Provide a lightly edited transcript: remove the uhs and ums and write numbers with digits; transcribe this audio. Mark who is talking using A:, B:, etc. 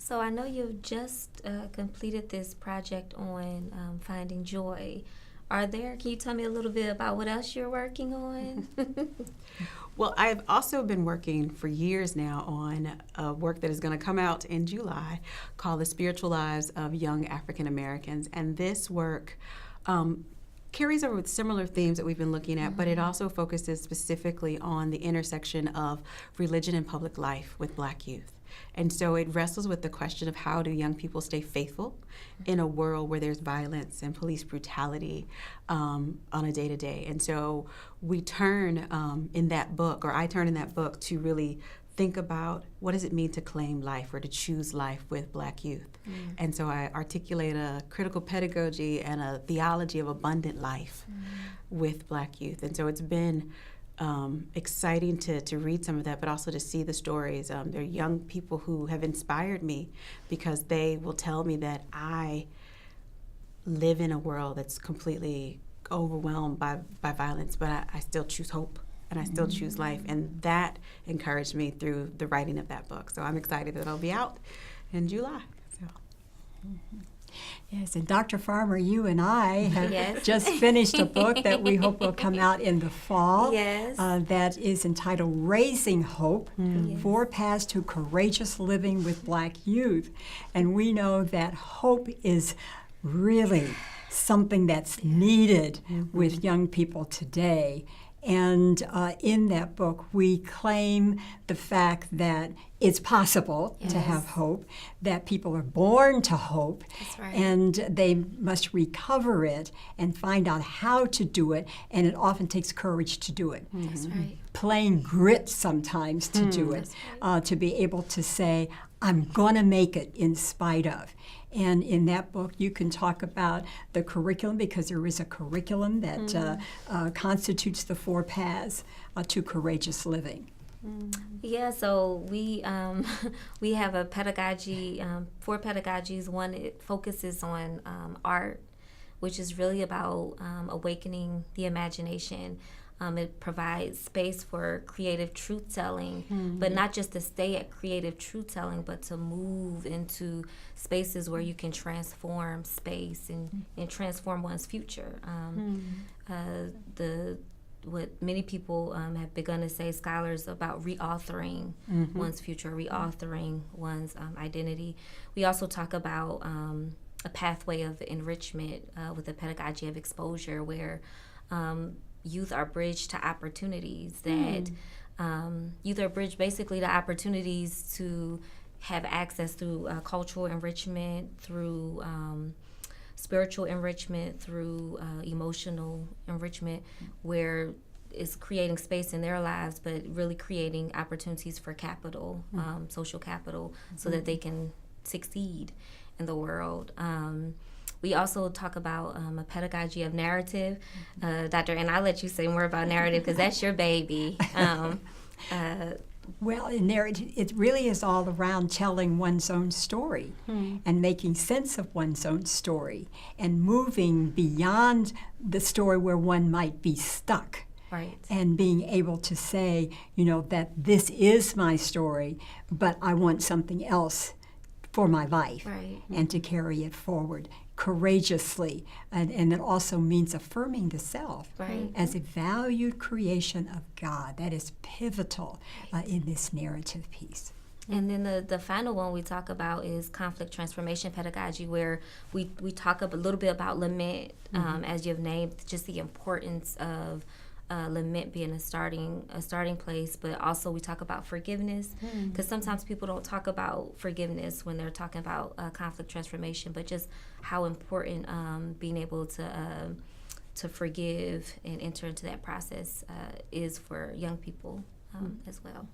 A: So I know you've just completed this project on finding joy. Can you tell me a little bit about what else you're working on?
B: Well, I've also been working for years now on a work that is going to come out in July called The Spiritual Lives of Young African Americans. And this work carries over with similar themes that we've been looking at, but it also focuses specifically on the intersection of religion and public life with Black youth. And so it wrestles with the question of how do young people stay faithful in a world where there's violence and police brutality on a day-to-day. And so we turn in that book, or I turn in that book, to really think about what does it mean to claim life or to choose life with Black youth. And so I articulate a critical pedagogy and a theology of abundant life with Black youth. And so it's been exciting to read some of that, but also to see the stories. There are young people who have inspired me because they will tell me that I live in a world that's completely overwhelmed by violence, but I still choose hope and I still choose life. And that encouraged me through the writing of that book. So I'm excited that it'll be out in July. So.
C: Yes, and Dr. Farmer, you and I have just finished a book that we hope will come out in the fall.
A: Yes.
C: That is entitled Raising Hope, 4 Paths to Courageous Living with Black Youth. And we know that hope is really something that's needed with young people today. And in that book, we claim the fact that it's possible to have hope, that people are born to hope, and they must recover it and find out how to do it, and it often takes courage to do it.
A: That's right.
C: Plain grit sometimes to do it, to be able to say, I'm going to make it in spite of. And in that book, you can talk about the curriculum, because there is a curriculum that constitutes the 4 paths to courageous living.
A: Yeah, so we have a pedagogy, 4 pedagogies. One, it focuses on art, which is really about awakening the imagination. It provides space for creative truth-telling, but not just to stay at creative truth-telling, but to move into spaces where you can transform space and transform one's future. What many people have begun to say, scholars, about reauthoring one's future, reauthoring one's identity. We also talk about a pathway of enrichment with a pedagogy of exposure, where youth are bridged to opportunities, that youth are bridged basically to opportunities to have access through cultural enrichment, through spiritual enrichment, through emotional enrichment, where it's creating space in their lives, but really creating opportunities for capital, social capital, so that they can succeed in the world. We also talk about a pedagogy of narrative. Dr. And I'll let you say more about narrative, because that's your baby.
C: Well, in narrative, it really is all around telling one's own story and making sense of one's own story and moving beyond the story where one might be stuck.
A: Right.
C: And being able to say, that this is my story, but I want something else for my life, and to carry it forward courageously. And it also means affirming the self as a valued creation of God. That is pivotal in this narrative piece.
A: And then the final one we talk about is conflict transformation pedagogy, where we talk a little bit about lament, as you've named, just the importance of lament being a starting place, but also we talk about forgiveness, because sometimes people don't talk about forgiveness when they're talking about conflict transformation, but just how important being able to forgive and enter into that process is for young people as well.